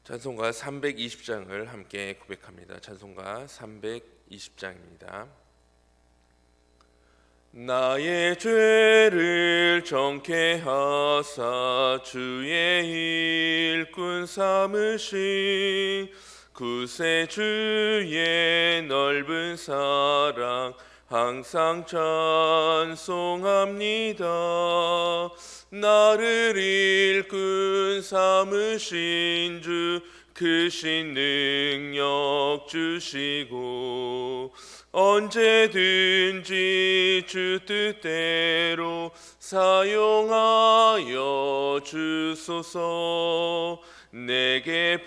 찬송가 320장을 함께 고백합니다. 찬송가 320장입니다. 나의 죄를 정케 하사 주의 일꾼 삼으신 구세주의 넓은 사랑 항상 찬송합니다. 나를 일꾼 삼으신 주 크신 능력 주시고 언제든지 주 뜻대로 사용하여 주소서. 내게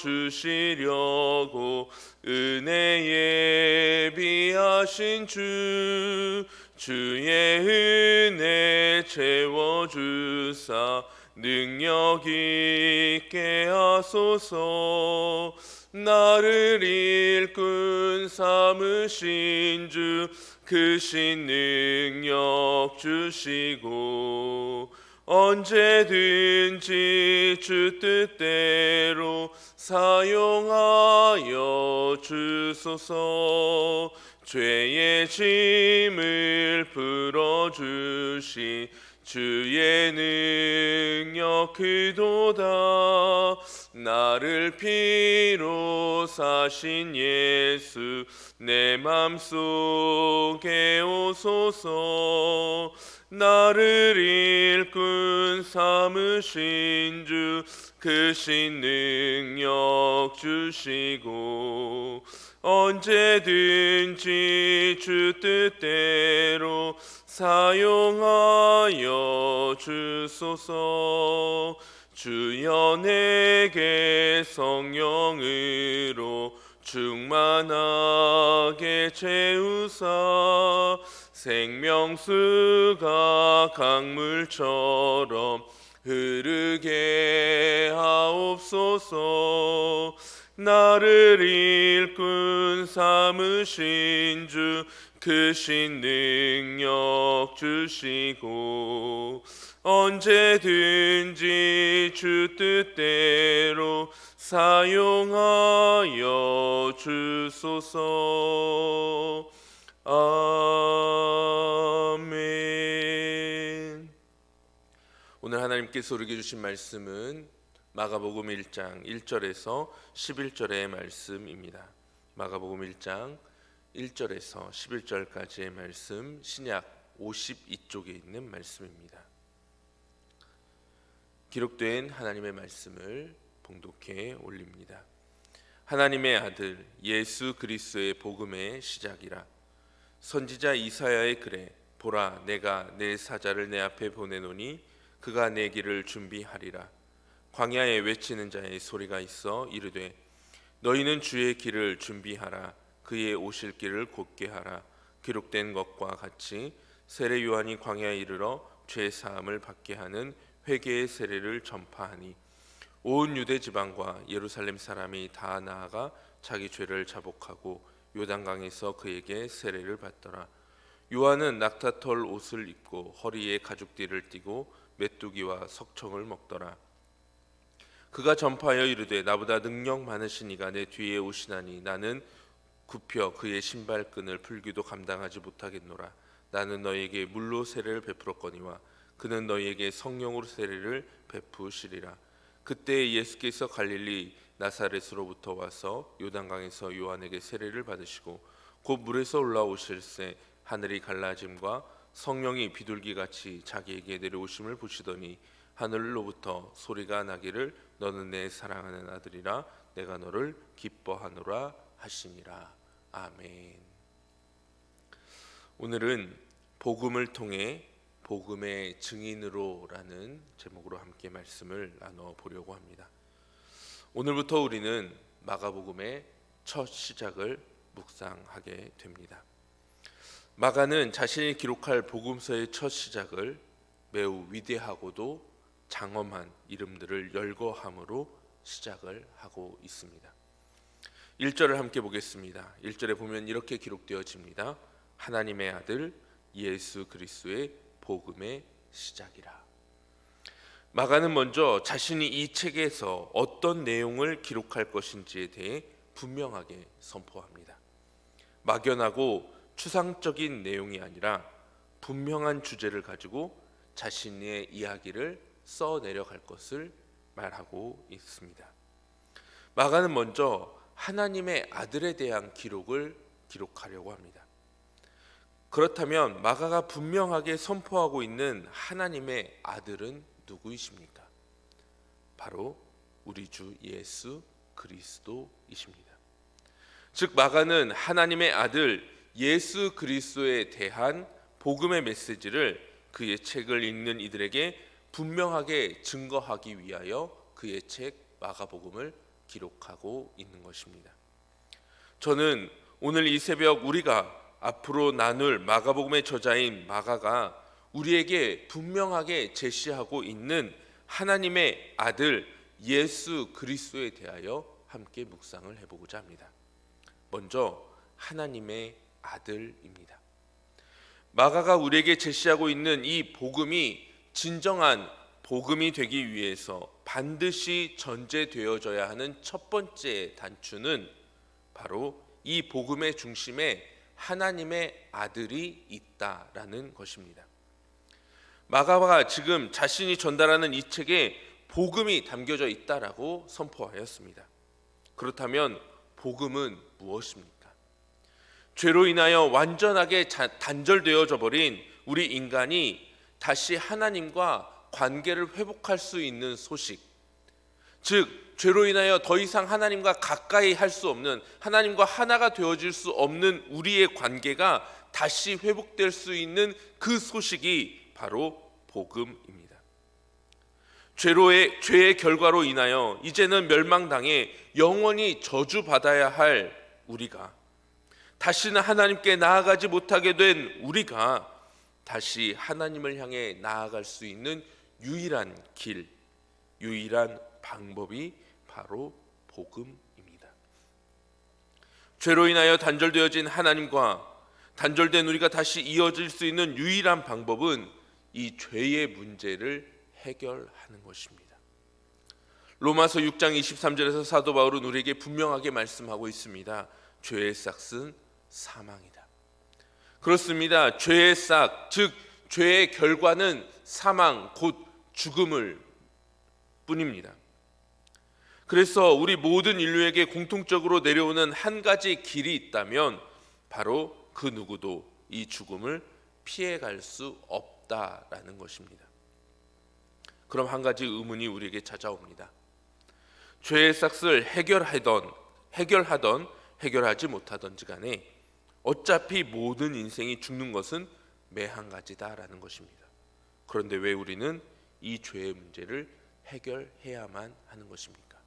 부어주시려고 은혜 예비하신 주의 은혜 채워주사 능력 있게 하소서. 나를 일꾼 삼으신 주 크신 능력 주시고 언제든지 주 뜻대로 사용하여 주소서. 죄의 짐을 풀어주시 주의 능력 그도다. 나를 피로 사신 예수 내 맘속에 오소서. 나를 일꾼 삼으신 주 크신 능력 주시고 언제든지 주 뜻대로 사용하여 주소서. 주여 내게 성령으로 충만하게 채우사 생명수가 강물처럼 흐르게 하옵소서. 나를 일꾼 삼으신 주 크신 능력 주시고 언제든지 주 뜻대로 사용하여 주소서. 아멘. 오늘 하나님께서 우리에게 주신 말씀은 마가복음 1장 1절에서 11절의 말씀입니다. 마가복음 1장 1절에서 11절까지의 말씀, 신약 52쪽에 있는 말씀입니다. 기록된 하나님의 말씀을 봉독해 올립니다. 하나님의 아들 예수 그리스도의 복음의 시작이라. 선지자 이사야의 글에 보라 내가 내 사자를 내 앞에 보내노니 그가 내 길을 준비하리라. 광야에 외치는 자의 소리가 있어 이르되 너희는 주의 길을 준비하라. 그의 오실 길을 곧게 하라. 기록된 것과 같이 세례 요한이 광야에 이르러 죄 사함을 받게 하는 회개의 세례를 전파하니 온 유대 지방과 예루살렘 사람이 다 나아가 자기 죄를 자복하고 요단강에서 그에게 세례를 받더라. 요한은 낙타털 옷을 입고 허리에 가죽띠를 띠고 메뚜기와 석청을 먹더라. 그가 전파하여 이르되 나보다 능력 많으신 이가 내 뒤에 오시나니 나는 굽혀 그의 신발끈을 풀기도 감당하지 못하겠노라. 나는 너희에게 물로 세례를 베풀었거니와 그는 너희에게 성령으로 세례를 베푸시리라. 그때 예수께서 갈릴리 나사렛으로부터 와서 요단강에서 요한에게 세례를 받으시고 곧 물에서 올라오실새 하늘이 갈라짐과 성령이 비둘기같이 자기에게 내려오심을 보시더니 하늘로부터 소리가 나기를 너는 내 사랑하는 아들이라 내가 너를 기뻐하노라 하시니라. 아멘. 오늘은 복음을 통해 복음의 증인으로라는 제목으로 함께 말씀을 나눠보려고 합니다. 오늘부터 우리는 마가복음의 첫 시작을 묵상하게 됩니다. 마가는 자신이 기록할 복음서의 첫 시작을 매우 위대하고도 장엄한 이름들을 열거함으로 시작을 하고 있습니다. 1절을 함께 보겠습니다. 1절에 보면 이렇게 기록되어집니다. 하나님의 아들 예수 그리스도의 복음의 시작이라. 마가는 먼저 자신이 이 책에서 어떤 내용을 기록할 것인지에 대해 분명하게 선포합니다. 막연하고 추상적인 내용이 아니라 분명한 주제를 가지고 자신의 이야기를 써내려갈 것을 말하고 있습니다. 마가는 먼저 하나님의 아들에 대한 기록을 기록하려고 합니다. 그렇다면 마가가 분명하게 선포하고 있는 하나님의 아들은 누구이십니까? 바로 우리 주 예수 그리스도이십니다. 즉 마가는 하나님의 아들 예수 그리스도에 대한 복음의 메시지를 그의 책을 읽는 이들에게 분명하게 증거하기 위하여 그의 책 마가복음을 기록하고 있는 것입니다. 저는 오늘 이 새벽 우리가 앞으로 나눌 마가복음의 저자인 마가가 우리에게 분명하게 제시하고 있는 하나님의 아들 예수 그리스도에 대하여 함께 묵상을 해보고자 합니다. 먼저 하나님의 아들입니다. 마가가 우리에게 제시하고 있는 이 복음이 진정한 복음이 되기 위해서 반드시 전제되어져야 하는 첫 번째 단추는 바로 이 복음의 중심에 하나님의 아들이 있다라는 것입니다. 마가가 지금 자신이 전달하는 이 책에 복음이 담겨져 있다라고 선포하였습니다. 그렇다면 복음은 무엇입니까? 죄로 인하여 완전하게 단절되어져 버린 우리 인간이 다시 하나님과 관계를 회복할 수 있는 소식, 즉 죄로 인하여 더 이상 하나님과 가까이 할 수 없는, 하나님과 하나가 되어질 수 없는 우리의 관계가 다시 회복될 수 있는 그 소식이 바로 복음입니다. 죄의 결과로 인하여 이제는 멸망당해 영원히 저주받아야 할 우리가, 다시는 하나님께 나아가지 못하게 된 우리가 다시 하나님을 향해 나아갈 수 있는 유일한 길, 유일한 방법이 바로 복음입니다. 죄로 인하여 단절되어진 하나님과 단절된 우리가 다시 이어질 수 있는 유일한 방법은 이 죄의 문제를 해결하는 것입니다. 로마서 6장 23절에서 사도 바울은 우리에게 분명하게 말씀하고 있습니다. 죄의 싹은 사망이다. 그렇습니다. 죄의 싹, 즉 죄의 결과는 사망, 곧 죽음을 뿐입니다. 그래서 우리 모든 인류에게 공통적으로 내려오는 한 가지 길이 있다면 바로 그 누구도 이 죽음을 피해갈 수 없다라는 것입니다. 그럼 한 가지 의문이 우리에게 찾아옵니다. 죄의 싹을 해결하던 해결하지 못하던지 간에 어차피 모든 인생이 죽는 것은 매한 가지다라는 것입니다. 그런데 왜 우리는 이 죄의 문제를 해결해야만 하는 것입니까?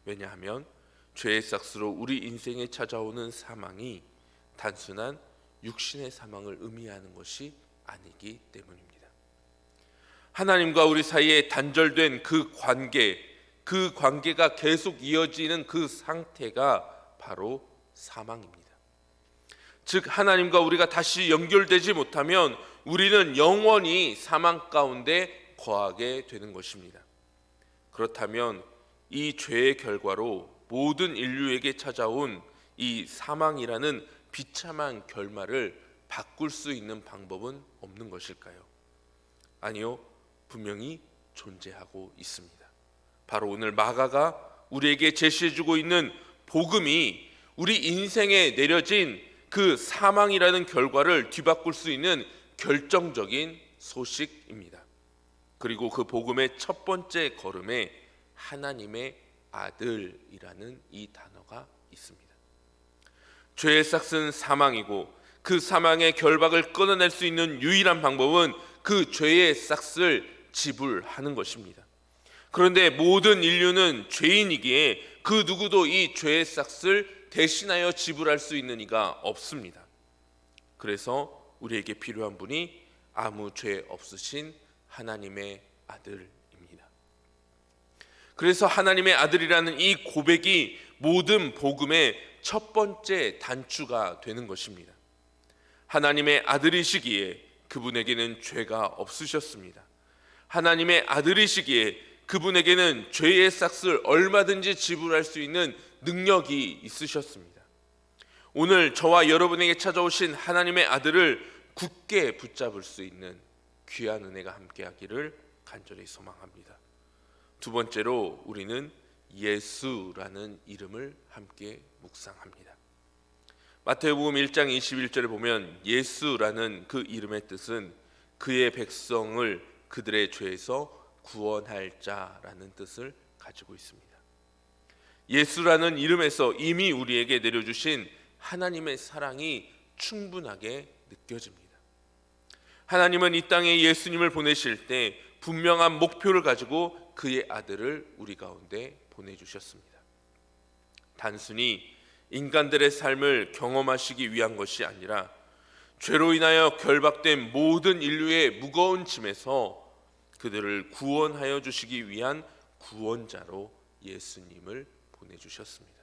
왜냐하면 죄의 싹으로 우리 인생에 찾아오는 사망이 단순한 육신의 사망을 의미하는 것이 아니기 때문입니다. 하나님과 우리 사이에 단절된 그 관계가 계속 이어지는 그 상태가 바로 사망입니다. 즉 하나님과 우리가 다시 연결되지 못하면 우리는 영원히 사망 가운데 거하게 되는 것입니다. 그렇다면 이 죄의 결과로 모든 인류에게 찾아온 이 사망이라는 비참한 결말을 바꿀 수 있는 방법은 없는 것일까요? 아니요, 분명히 존재하고 있습니다. 바로 오늘 마가가 우리에게 제시해주고 있는 복음이 우리 인생에 내려진 그 사망이라는 결과를 뒤바꿀 수 있는 결정적인 소식입니다. 그리고 그 복음의 첫 번째 걸음에 하나님의 아들이라는 이 단어가 있습니다. 죄의 싹은 사망이고 그 사망의 결박을 끊어낼 수 있는 유일한 방법은 그 죄의 싹을 지불하는 것입니다. 그런데 모든 인류는 죄인이기에 그 누구도 이 죄의 싹을 대신하여 지불할 수 있는 이가 없습니다. 그래서 우리에게 필요한 분이 아무 죄 없으신 하나님의 아들입니다. 그래서 하나님의 아들이라는 이 고백이 모든 복음의 첫 번째 단추가 되는 것입니다. 하나님의 아들이시기에 그분에게는 죄가 없으셨습니다. 하나님의 아들이시기에 그분에게는 죄의 삭을 얼마든지 지불할 수 있는 능력이 있으셨습니다. 오늘 저와 여러분에게 찾아오신 하나님의 아들을 굳게 붙잡을 수 있는 귀한 은혜가 함께하기를 간절히 소망합니다. 두 번째로 우리는 예수라는 이름을 함께 묵상합니다. 마태복음 1장 21절에 보면 예수라는 그 이름의 뜻은 그의 백성을 그들의 죄에서 구원할 자라는 뜻을 가지고 있습니다. 예수라는 이름에서 이미 우리에게 내려주신 하나님의 사랑이 충분하게 느껴집니다. 하나님은 이 땅에 예수님을 보내실 때 분명한 목표를 가지고 그의 아들을 우리 가운데 보내주셨습니다. 단순히 인간들의 삶을 경험하시기 위한 것이 아니라 죄로 인하여 결박된 모든 인류의 무거운 짐에서 그들을 구원하여 주시기 위한 구원자로 예수님을 보내주셨습니다.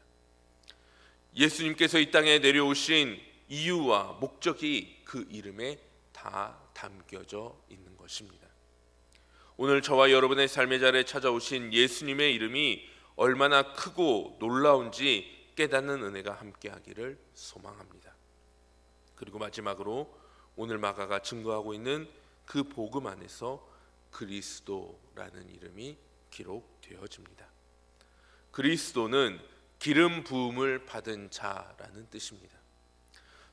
예수님께서 이 땅에 내려오신 이유와 목적이 그 이름에 다 담겨져 있는 것입니다. 오늘 저와 여러분의 삶의 자리에 찾아오신 예수님의 이름이 얼마나 크고 놀라운지 깨닫는 은혜가 함께하기를 소망합니다. 그리고 마지막으로 오늘 마가가 증거하고 있는 그 복음 안에서 그리스도라는 이름이 기록되어집니다. 그리스도는 기름 부음을 받은 자라는 뜻입니다.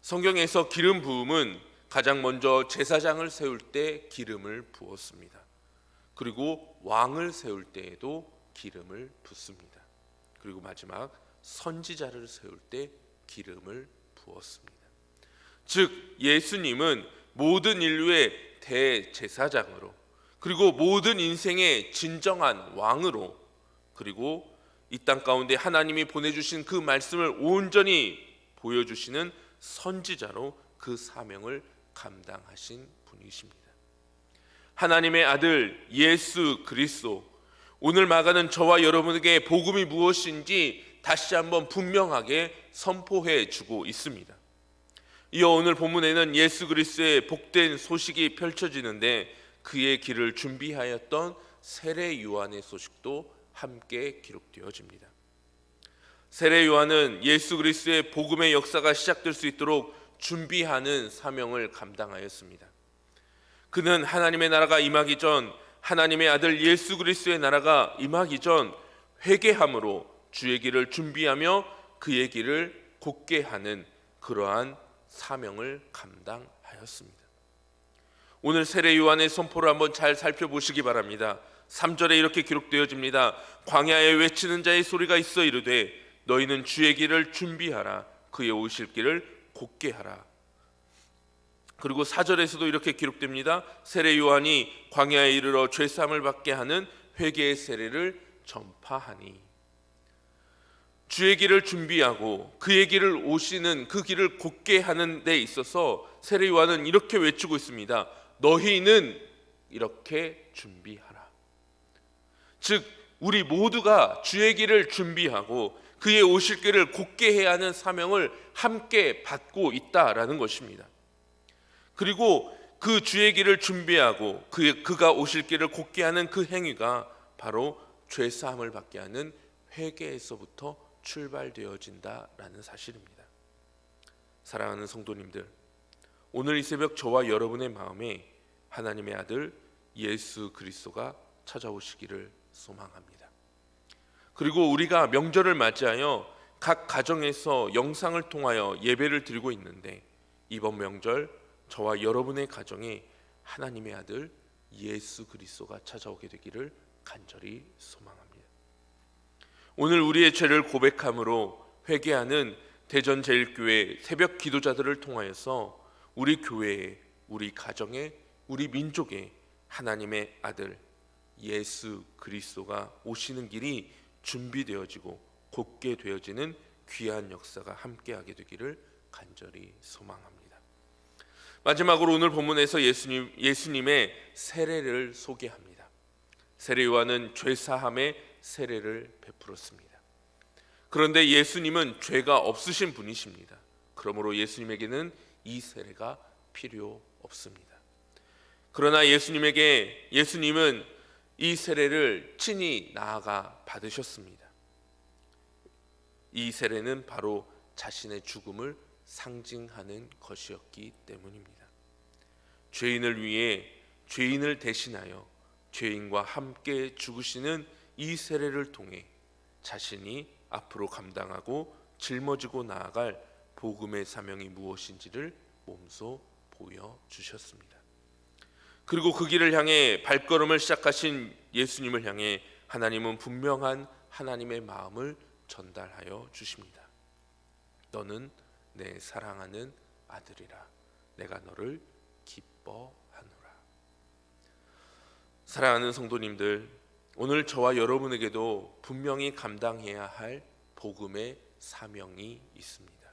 성경에서 기름 부음은 가장 먼저 제사장을 세울 때 기름을 부었습니다. 그리고 왕을 세울 때에도 기름을 붓습니다. 그리고 마지막 선지자를 세울 때 기름을 부었습니다. 즉 예수님은 모든 인류의 대제사장으로, 그리고 모든 인생의 진정한 왕으로, 그리고 이 땅 가운데 하나님이 보내주신 그 말씀을 온전히 보여주시는 선지자로 그 사명을 감당하신 분이십니다. 하나님의 아들 예수 그리스도, 오늘 마가는 저와 여러분에게 복음이 무엇인지 다시 한번 분명하게 선포해 주고 있습니다. 이어 오늘 본문에는 예수 그리스도의 복된 소식이 펼쳐지는데 그의 길을 준비하였던 세례 요한의 소식도 함께 기록되어집니다. 세례 요한은 예수 그리스도의 복음의 역사가 시작될 수 있도록 준비하는 사명을 감당하였습니다. 그는 하나님의 나라가 임하기 전, 하나님의 아들 예수 그리스도의 나라가 임하기 전 회개함으로 주의 길을 준비하며 그의 길을 곧게 하는 그러한 사명을 감당하였습니다. 오늘 세례 요한의 선포를 한번 잘 살펴보시기 바랍니다. 3절에 이렇게 기록되어집니다. 광야에 외치는 자의 소리가 있어 이르되 너희는 주의 길을 준비하라, 그의 오실 길을 곧게 하라. 그리고 4절에서도 이렇게 기록됩니다. 세례 요한이 광야에 이르러 죄사함을 받게 하는 회개의 세례를 전파하니. 주의 길을 준비하고 그의 길을 오시는 그 길을 곧게 하는 데 있어서 세례 요한은 이렇게 외치고 있습니다. 너희는 이렇게 준비하라. 즉 우리 모두가 주의 길을 준비하고 그의 오실 길을 곧게 해야 하는 사명을 함께 받고 있다라는 것입니다. 그리고 그 주의 길을 준비하고 그가 오실 길을 곧게 하는 그 행위가 바로 죄 사함을 받게 하는 회개에서부터 출발되어진다라는 사실입니다. 사랑하는 성도님들, 오늘 이 새벽 저와 여러분의 마음에 하나님의 아들 예수 그리스도가 찾아오시기를 소망합니다. 그리고 우리가 명절을 맞이하여 각 가정에서 영상을 통하여 예배를 드리고 있는데 이번 명절 저와 여러분의 가정에 하나님의 아들 예수 그리스도가 찾아오게 되기를 간절히 소망합니다. 오늘 우리의 죄를 고백함으로 회개하는 대전제일교회 새벽 기도자들을 통하여서 우리 교회에, 우리 가정에, 우리 민족에 하나님의 아들 예수 그리스도가 오시는 길이 준비되어지고 곧게 되어지는 귀한 역사가 함께하게 되기를 간절히 소망합니다. 마지막으로 오늘 본문에서 예수님의 세례를 소개합니다. 세례 요한은 죄사함의 세례를 베풀었습니다. 그런데 예수님은 죄가 없으신 분이십니다. 그러므로 예수님에게는 이 세례가 필요 없습니다. 그러나 예수님은 이 세례를 친히 나아가 받으셨습니다. 이 세례는 바로 자신의 죽음을 상징하는 것이었기 때문입니다. 죄인을 위해 죄인을 대신하여 죄인과 함께 죽으시는 이 세례를 통해 자신이 앞으로 감당하고 짊어지고 나아갈 복음의 사명이 무엇인지를 몸소 보여주셨습니다. 그리고 그 길을 향해 발걸음을 시작하신 예수님을 향해 하나님은 분명한 하나님의 마음을 전달하여 주십니다. 너는 내 사랑하는 아들이라, 내가 너를 기뻐하노라. 사랑하는 성도님들, 오늘 저와 여러분에게도 분명히 감당해야 할 복음의 사명이 있습니다.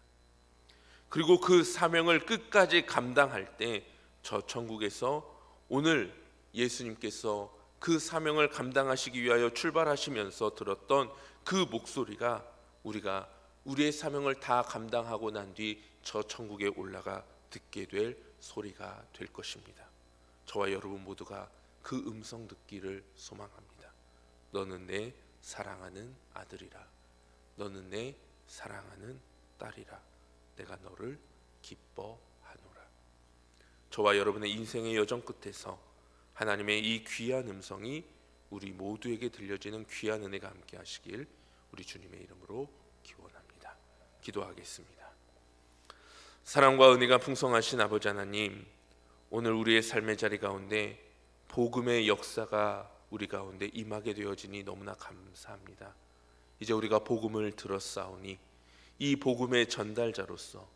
그리고 그 사명을 끝까지 감당할 때 저 천국에서 오늘 예수님께서 그 사명을 감당하시기 위하여 출발하시면서 들었던 그 목소리가 우리가 우리의 사명을 다 감당하고 난 뒤 저 천국에 올라가 듣게 될 소리가 될 것입니다. 저와 여러분 모두가 그 음성 듣기를 소망합니다. 너는 내 사랑하는 아들이라, 너는 내 사랑하는 딸이라, 내가 너를 기뻐하노라. 저와 여러분의 인생의 여정 끝에서 하나님의 이 귀한 음성이 우리 모두에게 들려지는 귀한 은혜가 함께 하시길 우리 주님의 이름으로 기원합니다. 기도하겠습니다. 사랑과 은혜가 풍성하신 아버지 하나님, 오늘 우리의 삶의 자리 가운데 복음의 역사가 우리 가운데 임하게 되어지니 너무나 감사합니다. 이제 우리가 복음을 들었사오니 이 복음의 전달자로서,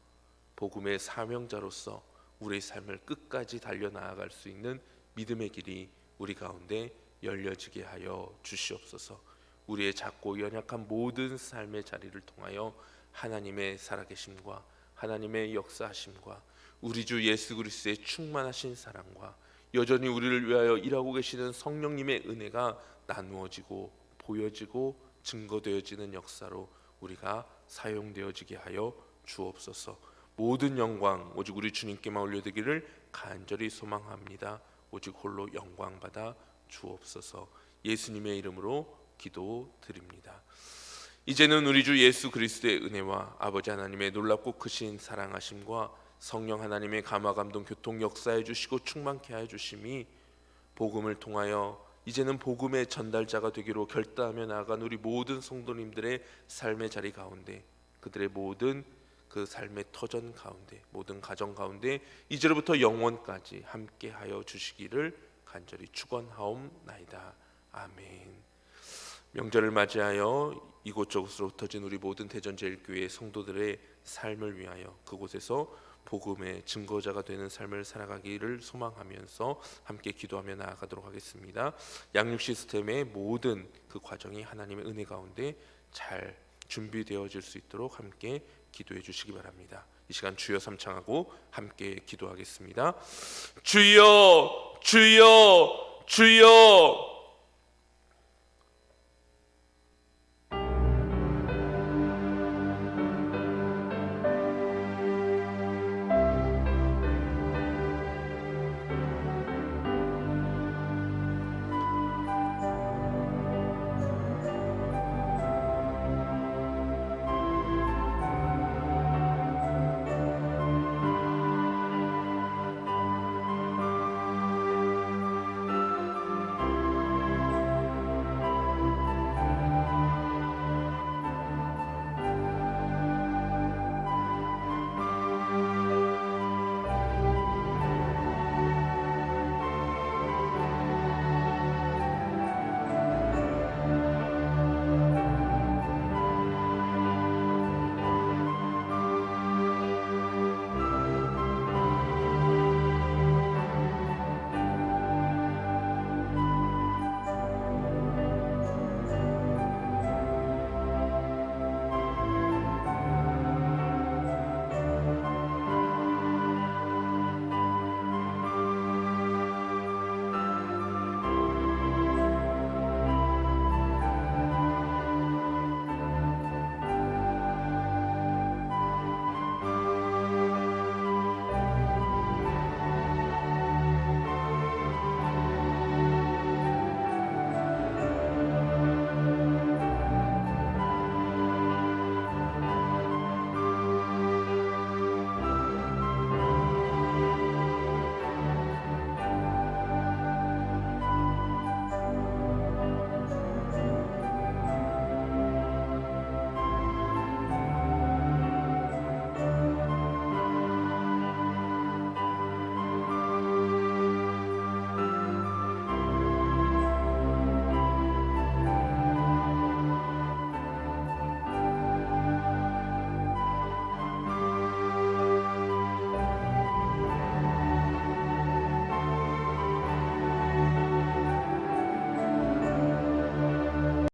복음의 사명자로서 우리의 삶을 끝까지 달려나아갈 수 있는 믿음의 길이 우리 가운데 열려지게 하여 주시옵소서. 우리의 작고 연약한 모든 삶의 자리를 통하여 하나님의 살아계심과 하나님의 역사하심과 우리 주 예수 그리스도의 충만하신 사랑과 여전히 우리를 위하여 일하고 계시는 성령님의 은혜가 나누어지고 보여지고 증거되어지는 역사로 우리가 사용되어지게 하여 주옵소서. 모든 영광 오직 우리 주님께만 올려드리기를 간절히 소망합니다. 오직 홀로 영광 받아 주옵소서. 예수님의 이름으로 기도드립니다. 이제는 우리 주 예수 그리스도의 은혜와 아버지 하나님의 놀랍고 크신 사랑하심과 성령 하나님의 감화 감동 교통 역사해 주시고 충만케 하여 주심이 복음을 통하여 이제는 복음의 전달자가 되기로 결단하며 나아간 우리 모든 성도님들의 삶의 자리 가운데, 그들의 모든 그 삶의 터전 가운데, 모든 가정 가운데 이제로부터 영원까지 함께 하여 주시기를 간절히 축원하옵나이다. 아멘. 명절을 맞이하여 이곳저곳으로 흩어진 우리 모든 대전제일교회 성도들의 삶을 위하여 그곳에서 복음의 증거자가 되는 삶을 살아가기를 소망하면서 함께 기도하며 나아가도록 하겠습니다. 양육 시스템의 모든 그 과정이 하나님의 은혜 가운데 잘 준비되어질 수 있도록 함께 기도해 주시기 바랍니다. 이 시간 주여 삼창하고 함께 기도하겠습니다. 주여, 주여, 주여.